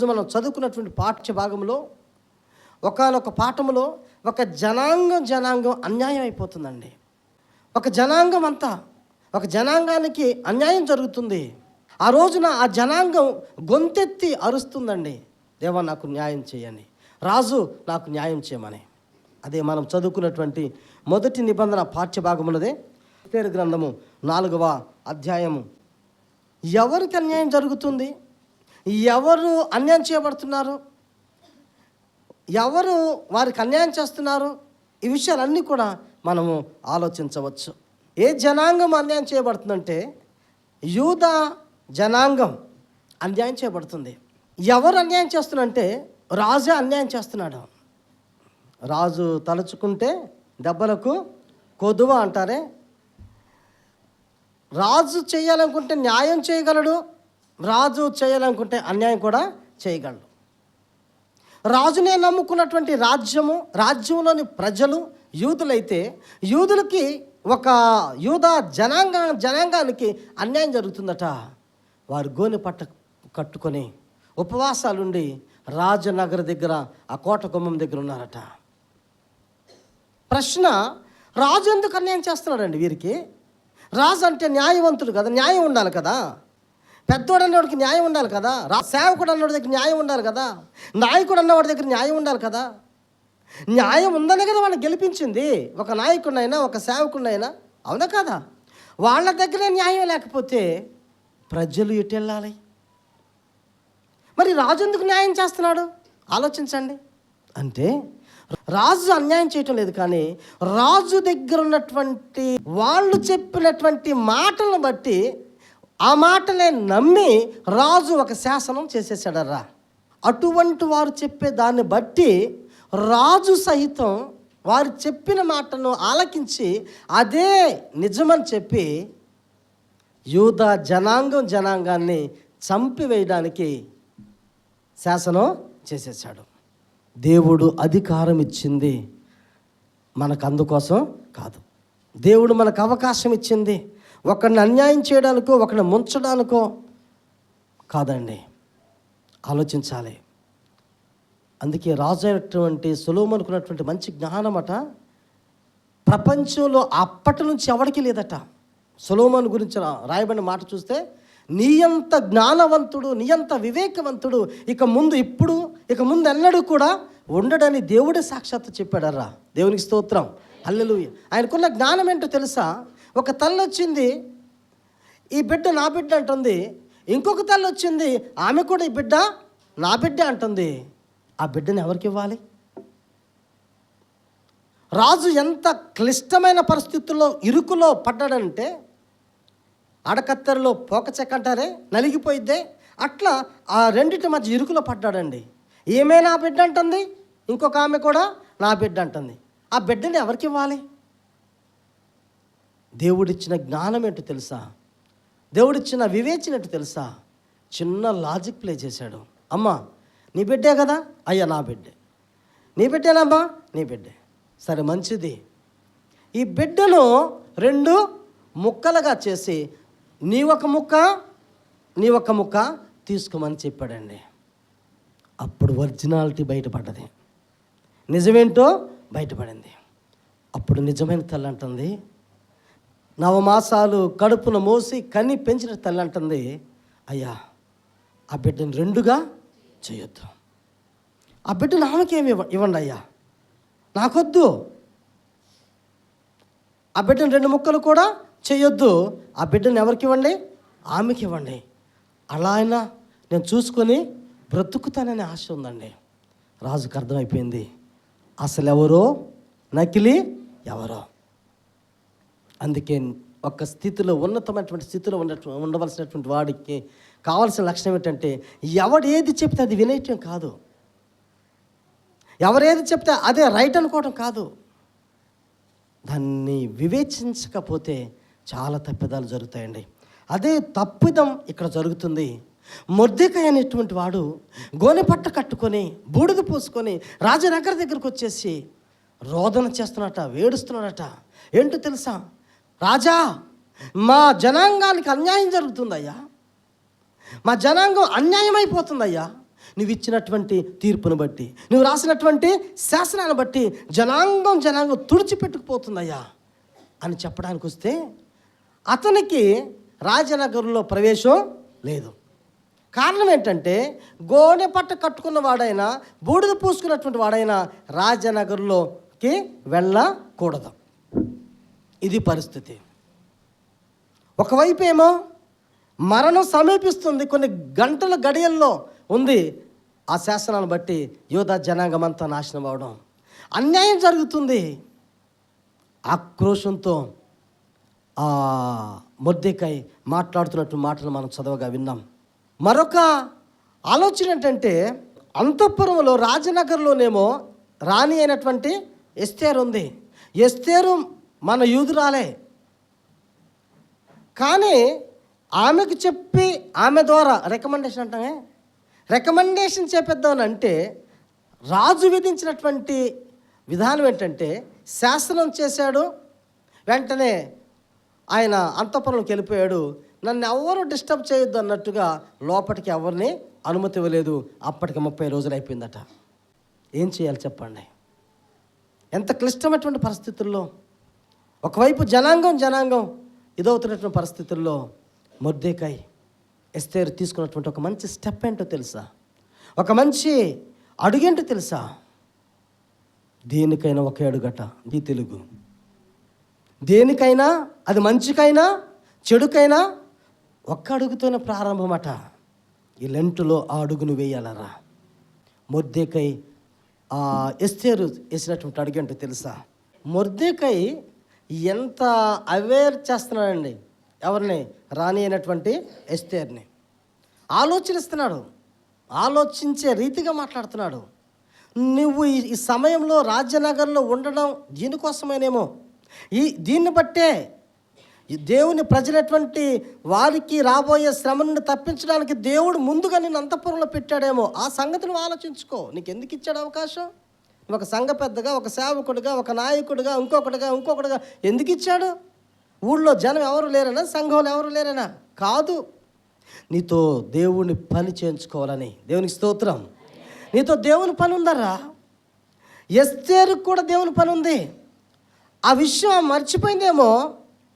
రోజు మనం చదువుకున్నటువంటి పాఠ్య భాగంలో ఒకానొక పాఠములో ఒక జనాంగం అన్యాయం అయిపోతుందండి. ఒక జనాంగానికి అన్యాయం జరుగుతుంది. ఆ రోజున ఆ జనాంగం గొంతెత్తి అరుస్తుందండి, దేవా నాకు న్యాయం చేయని, రాజు నాకు న్యాయం చేయమని. అదే మనం చదువుకున్నటువంటి మొదటి నిబంధన పాఠ్యభాగమున్నదే ఎస్తేరు గ్రంథము 4వ అధ్యాయము. ఎవరికి అన్యాయం జరుగుతుంది, ఎవరు అన్యాయం చేయబడుతున్నారు, ఎవరు వారికి అన్యాయం చేస్తున్నారు, ఈ విషయాలన్నీ కూడా మనము ఆలోచించవచ్చు. ఏ జనాంగం అన్యాయం చేయబడుతుందంటే యూదా జనాంగం అన్యాయం చేయబడుతుంది. ఎవరు అన్యాయం చేస్తున్నారంటే రాజే అన్యాయం చేస్తున్నాడు. రాజు తలుచుకుంటే దెబ్బలకు కొదువ అంటారే, రాజు చేయాలనుకుంటే న్యాయం చేయగలడు, రాజు చేయాలనుకుంటే అన్యాయం కూడా చేయగలడు. రాజునే నమ్ముకున్నటువంటి రాజ్యంలోని ప్రజలు యూదులైతే యూదులకి ఒక యూదా జనాంగానికి అన్యాయం జరుగుతుందట. వారు గోనె పట్ట కట్టుకొని ఉపవాసాలుండి రాజనగర దగ్గర ఆ కోట గుమ్మం దగ్గర ఉన్నారట. ప్రశ్న, రాజు ఎందుకు అన్యాయం చేస్తున్నాడండి వీరికి? రాజు అంటే న్యాయవంతుడు కదా, న్యాయం ఉండాలి కదా, పెద్దోడు అన్నవాడికి న్యాయం ఉండాలి కదా, సేవకుడు అన్నవాడి దగ్గర న్యాయం ఉండాలి కదా, నాయకుడు అన్నవాడి దగ్గర న్యాయం ఉండాలి కదా. న్యాయం ఉందనే కదా వాళ్ళని గెలిపించింది, ఒక నాయకుడినైనా ఒక సేవకుడినైనా, అవునా కదా? వాళ్ళ దగ్గరే న్యాయం లేకపోతే ప్రజలు ఎటు వెళ్ళాలి? మరి రాజు ఎందుకు న్యాయం చేస్తున్నాడు ఆలోచించండి. అంటే రాజు అన్యాయం చేయటం లేదు, కానీ రాజు దగ్గర ఉన్నటువంటి వాళ్ళు చెప్పినటువంటి మాటలను బట్టి ఆ మాటలే నమ్మి రాజు ఒక శాసనం చేసేసాడరా. అటువంటి వారు చెప్పే దాన్ని బట్టి రాజు సహితం వారు చెప్పిన మాటను ఆలకించి అదే నిజమని చెప్పి యూదా జనాంగాన్ని చంపివేయడానికి శాసనం చేసేసాడు. దేవుడు అధికారం ఇచ్చింది మనకు అందుకోసం కాదు. దేవుడు మనకు అవకాశం ఇచ్చింది ఒకరిని అన్యాయం చేయడానికో ఒకరిని ముంచడానికో కాదండి. ఆలోచించాలి. అందుకే రాజు అయినటువంటి సొలొమోనుకున్నటువంటి మంచి జ్ఞానమట ప్రపంచంలో అప్పటి నుంచి ఎవరికి లేదట. సొలొమోను గురించి రాయబడిన మాట చూస్తే, నీ అంత జ్ఞానవంతుడు, నీ అంత వివేకవంతుడు ఇక ముందు ఎన్నడూ కూడా ఉండడని దేవుడే సాక్షాత్తు చెప్పాడర్రా. దేవునికి స్తోత్రం, హల్లెలూయా. ఆయనకున్న జ్ఞానం ఏంటో తెలుసా? ఒక తల్లి వచ్చింది, ఈ బిడ్డ నా బిడ్డ అంటుంది. ఇంకొక తల్లి వచ్చింది, ఆమె కూడా ఈ బిడ్డ నా బిడ్డ అంటుంది. ఆ బిడ్డను ఎవరికి ఇవ్వాలి? రాజు ఎంత క్లిష్టమైన పరిస్థితుల్లో ఇరుకులో పడ్డాడంటే, అడకత్తెరలో పోకచెక్క అంటారే, నలిగిపోయిద్దే, అట్లా ఆ రెండింటి మధ్య ఇరుకులో పడ్డాడండి. ఏమే నా బిడ్డ అంటుంది, ఇంకొక ఆమె కూడా నా బిడ్డ అంటుంది. ఆ బిడ్డని ఎవరికి ఇవ్వాలి? దేవుడిచ్చిన జ్ఞానం ఏంటో తెలుసా? దేవుడిచ్చిన వివేచన ఏంటో తెలుసా? చిన్న లాజిక్ ప్లే చేశాడు. అమ్మా నీ బిడ్డే కదా, అయ్యా నా బిడ్డే. నీ బిడ్డేనమ్మా, నీ బిడ్డే. సరే మంచిది, ఈ బిడ్డను 2 ముక్కలుగా చేసి నీ ఒక ముక్క తీసుకోమని చెప్పాడండి. అప్పుడు ఒరిజినాలిటీ బయటపడ్డది, నిజమేంటో బయటపడింది. అప్పుడు నిజమైన తల్లి అంటుంది, 9 మాసాలు కడుపున మోసి కని పెంచిన తల్లి అంటుంది, అయ్యా ఆ బిడ్డను 2గా చేయొద్దు, ఆ బిడ్డను ఆమెకేమి ఇవ్వండి అయ్యా, నాకొద్దు. ఆ బిడ్డను 2 ముక్కలు కూడా చేయొద్దు, ఆ బిడ్డను ఎవరికి ఇవ్వండి? ఆమెకి ఇవ్వండి. అలా అయినా నేను చూసుకొని బ్రతుకుతాననే ఆశ ఉందండి. రాజుకు అర్థమైపోయింది అసలు ఎవరో నకిలీ ఎవరో. అందుకే ఒక స్థితిలో ఉన్నతమైనటువంటి స్థితిలో ఉండవలసినటువంటి వాడికి కావాల్సిన లక్షణం ఏంటంటే, ఎవడు ఏది చెప్తే అది వినేయటం కాదు, ఎవరేది చెప్తే అదే రైట్ అనుకోవడం కాదు. దాన్ని వివేచించకపోతే చాలా తప్పిదాలు జరుగుతాయండి. అదే తప్పిదం ఇక్కడ జరుగుతుంది. మొర్దెకై అనేటువంటి వాడు గోనె పట్ట కట్టుకొని బూడిద పూసుకొని రాజనగర దగ్గరకు వచ్చేసి రోదన చేస్తున్నట, వేడుస్తున్నాడట. ఏంటో తెలుసా? రాజా, మా జనాంగానికి అన్యాయం జరుగుతుందయ్యా, మా జనాంగం అన్యాయం అయిపోతుందయ్యా, నువ్వు ఇచ్చినటువంటి తీర్పును బట్టి, నువ్వు రాసినటువంటి శాసనాన్ని బట్టి జనాంగం తుడిచిపెట్టుకుపోతుందయ్యా అని చెప్పడానికి వస్తే అతనికి రాజనగరంలో ప్రవేశం లేదు. కారణం ఏంటంటే గోనె పట్ట కట్టుకున్న వాడైనా, బూడిద పూసుకున్నటువంటి వాడైనా రాజనగర్లోకి వెళ్ళకూడదు. ఇది పరిస్థితి. ఒకవైపు ఏమో మరణం సమీపిస్తుంది, కొన్ని గంటల గడియల్లో ఉంది. ఆ శాసనాన్ని బట్టి యూదా జనాంగం అంతా నాశనం అవడం, అన్యాయం జరుగుతుంది. ఆక్రోషంతో ఆ మొర్దెకై మాట్లాడుతున్నట్టు మాటలు మనం చదవగా విన్నాం. మరొక ఆలోచన ఏంటంటే, అంతఃపురంలో రాజనగర్లోనేమో రాణి అయినటువంటి ఎస్తేరు ఉంది. ఎస్తేరు మన యూదురాలే, కానీ ఆమెకు చెప్పి ఆమె ద్వారా రికమెండేషన్ చేపిద్దామని అంటే రాజు విధించినటువంటి విధానం ఏంటంటే, శాసనం చేశాడు, వెంటనే ఆయన అంతఃపురంలోకి వెళ్ళిపోయాడు. నన్ను ఎవరు డిస్టర్బ్ చేయొద్దు అన్నట్టుగా లోపలికి ఎవరిని అనుమతి ఇవ్వలేదు. అప్పటికి 30 రోజులు అయిపోయిందట. ఏం చేయాలి చెప్పండి? ఎంత క్లిష్టమైనటువంటి పరిస్థితుల్లో, ఒకవైపు జనాంగం ఇదవుతున్నటువంటి పరిస్థితుల్లో మొర్దెకై ఎస్తేరు తీసుకున్నటువంటి ఒక మంచి స్టెప్ ఏంటో తెలుసా? ఒక మంచి అడుగేంటో తెలుసా? దేనికైనా ఒకే అడుగట. ఈ తెలుగు దేనికైనా, అది మంచికైనా చెడుకైనా ఒక్క అడుగుతోనే ప్రారంభమట. ఈ లెంటులో ఆ అడుగును వేయాలరా. మొర్దెకై ఎస్తేరు వేసినటువంటి అడుగేంటో తెలుసా? మొర్దెకై ఎంత అవేర్ చేస్తున్నాడండి ఎవరిని? రాణి అయినటువంటి ఎస్తేర్ని. ఆలోచనిస్తున్నాడు, ఆలోచించే రీతిగా మాట్లాడుతున్నాడు. నువ్వు ఈ సమయంలో రాజనగర్లో ఉండడం దీనికోసమేనేమో, దీన్ని బట్టే దేవుని ప్రజలటువంటి వారికి రాబోయే శ్రమ నుండి తప్పించడానికి దేవుడు ముందుగా నిన్ను అంతఃపురంలో పెట్టాడేమో. ఆ సంగతి నువ్వు ఆలోచించుకో. నీకు ఎందుకు ఇచ్చాడు అవకాశం? ఒక సంఘ పెద్దగా, ఒక సేవకుడిగా, ఒక నాయకుడిగా, ఇంకొకటిగా ఎందుకు ఇచ్చాడు? ఊళ్ళో జనం ఎవరు లేరనా? సంఘంలో ఎవరు లేరనా? కాదు, నీతో దేవుని పని చేయించుకోవాలని. దేవునికి స్తోత్రం. నీతో దేవుని పని ఉందరా. ఎస్తేరుకు కూడా దేవుని పని ఉంది. ఆ విషయం మర్చిపోయిందేమో.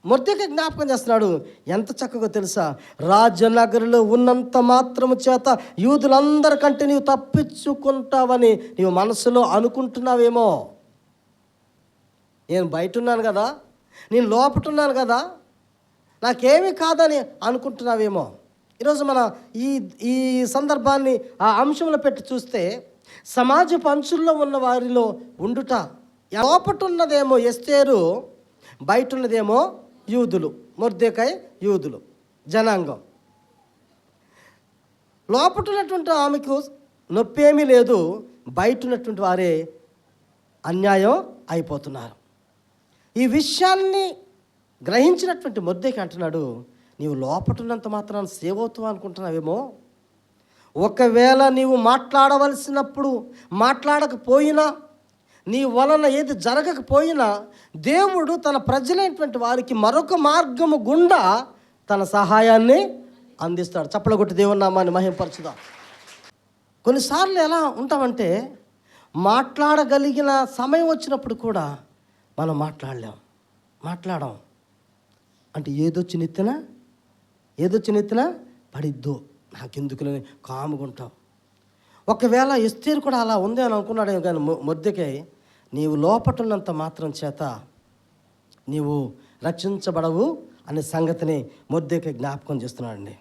మొర్దెకై జ్ఞాపకం చేస్తున్నాడు. ఎంత చక్కగా తెలుసా? రాజనగరులో ఉన్నంత మాత్రము చేత యూదులందరికంటే నీవు తప్పించుకుంటావని నీవు మనసులో అనుకుంటున్నావేమో. నేను బయట ఉన్నాను కదా, నేను లోపట ఉన్నాను కదా, నాకేమీ కాదని అనుకుంటున్నావేమో. ఈరోజు మన ఈ సందర్భాన్ని ఆ అంశంలో పెట్టి చూస్తే, సమాజపు అంచుల్లో ఉన్న వారిలో ఉండుట. లోపట ఉన్నదేమో ఎస్తేరు, బయట ఉన్నదేమో యూదులు. మొర్దెకై యూదులు, జనాంగం. లోపట ఉన్నటువంటి ఆమెకు నొప్పి ఏమీ లేదు, బయట ఉన్నటువంటి వారే అన్యాయం అయిపోతున్నారు. ఈ విషయాన్ని గ్రహించినటువంటి మొర్దెకై అంటున్నాడు, నీవు లోపట ఉన్నంత మాత్రాన్ని సేవ్ అవుతావు అనుకుంటున్నావేమో. ఒకవేళ నీవు మాట్లాడవలసినప్పుడు మాట్లాడకపోయినా, నీ వలన ఏది జరగకపోయినా, దేవుడు తన ప్రజలైనటువంటి వారికి మరొక మార్గము గుండా తన సహాయాన్ని అందిస్తాడు. చప్పట్లు కొట్టి దేవుని నామాన్ని మహిమపరచుదాం. కొన్నిసార్లు ఎలా ఉంటామంటే, మాట్లాడగలిగిన సమయం వచ్చినప్పుడు కూడా మనం మాట్లాడం అంటే ఏదొచ్చి నెత్తిన పడిద్దో నాకెందుకులని కాముకుంటాం. ఒకవేళ ఎస్తేరు కూడా అలా ఉంది అని అనుకున్నాడేమో. కానీ మొర్దెకై, నీవు లోపటున్నంత మాత్రం చేత నీవు రక్షించబడవు అనే సంగతిని మొర్దెకై జ్ఞాపకం చేస్తున్నాడండి.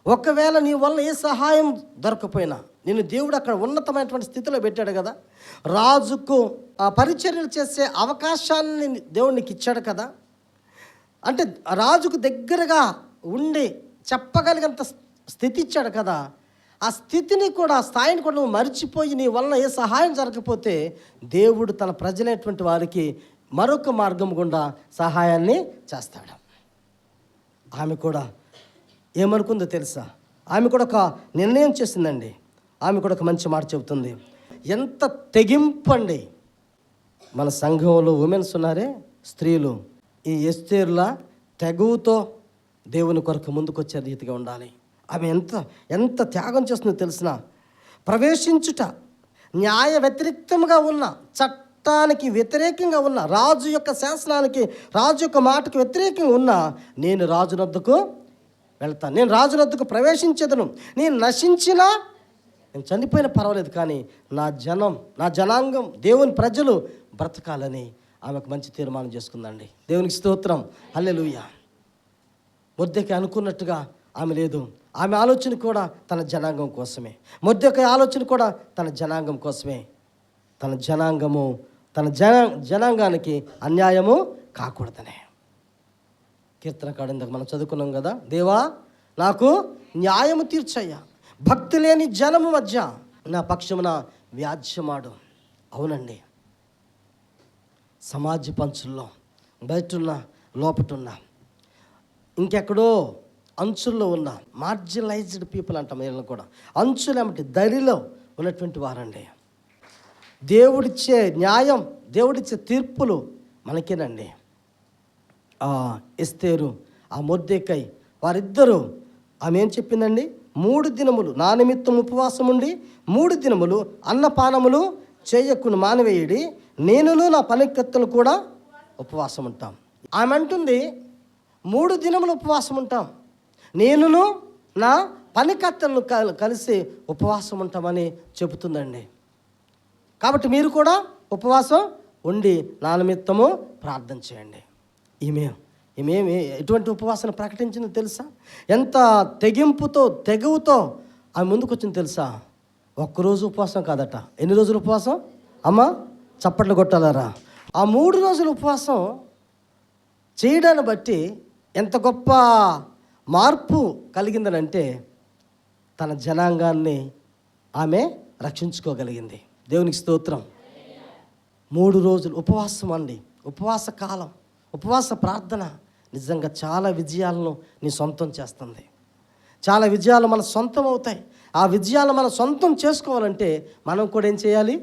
ఒకవేళ నీ వల్ల ఏ సహాయం దొరకపోయినా, నేను దేవుడు అక్కడ ఉన్నతమైనటువంటి స్థితిలో పెట్టాడు కదా, రాజుకు ఆ పరిచర్యలు చేసే అవకాశాన్ని దేవుడు నీకు ఇచ్చాడు కదా, అంటే రాజుకు దగ్గరగా ఉండి చెప్పగలిగినంత స్థితి ఇచ్చాడు కదా. ఆ స్థితిని కూడా, స్థాయిని కూడా నువ్వు మర్చిపోయి నీ వలన ఏ సహాయం జరగకపోతే, దేవుడు తన ప్రజలైనటువంటి వారికి మరొక మార్గం గుండా సహాయాన్ని చేస్తాడు. ఆమె కూడా ఏమనుకుందో తెలుసా? ఆమె కూడా ఒక నిర్ణయం చేసిందండి. ఆమె కూడా ఒక మంచి మాట చెబుతుంది. ఎంత తెగింపండి! మన సంఘంలో ఉమెన్స్ ఉన్నారే, స్త్రీలు, ఈ ఎస్తేరులా తెగువతో దేవుని కొరకు ముందుకొచ్చే రీతిగా ఉండాలి. ఆమె ఎంత త్యాగం చేస్తుందో తెలిసిన. ప్రవేశించుట, న్యాయ వ్యతిరేక్తంగా ఉన్న, చట్టానికి వ్యతిరేకంగా ఉన్న, రాజు యొక్క శాసనానికి, రాజు యొక్క మాటకు వ్యతిరేకంగా ఉన్న నేను రాజునొద్దకు వెళ్తాను, నేను రాజునొద్దకు ప్రవేశించదను. నేను నశించినా, నేను చనిపోయినా పర్వాలేదు, కానీ నా జనాంగం, దేవుని ప్రజలు బ్రతకాలని ఆమెకు మంచి తీర్మానం చేసుకుందండి. దేవునికి స్తోత్రం, హల్లెలూయా. మొర్దెకై అనుకున్నట్టుగా ఆమె లేదు. ఆమె ఆలోచన కూడా తన జనాంగం కోసమే. మొర్దెకై ఆలోచన కూడా తన జనాంగం కోసమే. తన జనాంగానికి అన్యాయము కాకూడదనే. కీర్తనకాడు ఇందాక మనం చదువుకున్నాం కదా, దేవా నాకు న్యాయము తీర్చయ్యా, భక్తి లేని జనము మధ్య నా పక్షమున వ్యాజ్యమాడు. అవునండి, సమాజ పంచుల్లో బయటున్న, లోపటున్న, ఇంకెక్కడో అంచుల్లో ఉన్న మార్జినలైజ్డ్ పీపుల్ అంటాం వీళ్ళని కూడా. అంచులు ఏమిటి? దరిలో ఉన్నటువంటి వారండి. దేవుడిచ్చే న్యాయం, దేవుడిచ్చే తీర్పులు మనకేనండి. ఎస్తేరు, మొర్దెకై, వారిద్దరూ, ఆమె ఏం చెప్పిందండి? 3 దినములు నా నిమిత్తం ఉపవాసం ఉండి 3 దినములు అన్నపానములు చేయకుని మానివేయడి, నేనును నా పనికత్తెలు కూడా ఉపవాసం ఉంటాం. ఆమె అంటుంది 3 దినములు ఉపవాసం ఉంటాం, నేనును నా పనికత్తెలను కలిసి ఉపవాసం ఉంటామని చెబుతుందండి. కాబట్టి మీరు కూడా ఉపవాసం ఉండి నా నిమిత్తము ప్రార్థన చేయండి. ఈమె ఎటువంటి ఉపవాసాన్ని ప్రకటించిందో తెలుసా? ఎంత తెగింపుతో, తెగువతో ఆమె ముందుకు వచ్చింది తెలుసా? ఒక్కరోజు ఉపవాసం కాదట. ఎన్ని రోజులు ఉపవాసం? అమ్మా చప్పట్లు కొట్టాలరా. ఆ 3 రోజులు ఉపవాసం చేయడాన్ని బట్టి ఎంత గొప్ప మార్పు కలిగిందనంటే, తన జనాంగాన్ని ఆమె రక్షించుకోగలిగింది. దేవునికి స్తోత్రం. 3 రోజులు ఉపవాసం అండి, ఉపవాస కాలం, ఉపవాస ప్రార్థన నిజంగా చాలా విజయాలను నీ సొంతం చేస్తుంది. చాలా విజయాలు మన సొంతం అవుతాయి. ఆ విజయాలు మనం సొంతం చేసుకోవాలంటే మనం కూడా ఏం చేయాలి?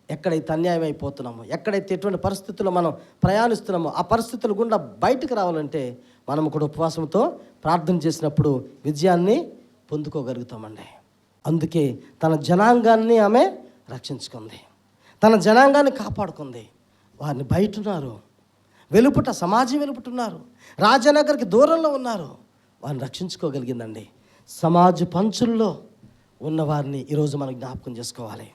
ఎక్కడైతే అన్యాయం అయిపోతున్నామో, ఎక్కడైతే ఎటువంటి పరిస్థితుల్లో మనం ప్రయాణిస్తున్నామో, ఆ పరిస్థితుల గుండా బయటకు రావాలంటే మనం కూడా ఉపవాసంతో ప్రార్థన చేసినప్పుడు విజయాన్ని పొందుకోగలుగుతామండి. అందుకే తన జనాంగాన్ని ఆమె రక్షించుకుంది, తన జనాంగాన్ని కాపాడుకుంది. వారిని బయటున్నారు, వెలుపుట, సమాజం వెలుపుటున్నారు, రాజనగర్కి దూరంలో ఉన్నారు, వారిని రక్షించుకోగలిగిందండి. సమాజ పంచుల్లో ఉన్నవారిని ఈరోజు మనం జ్ఞాపకం చేసుకోవాలి.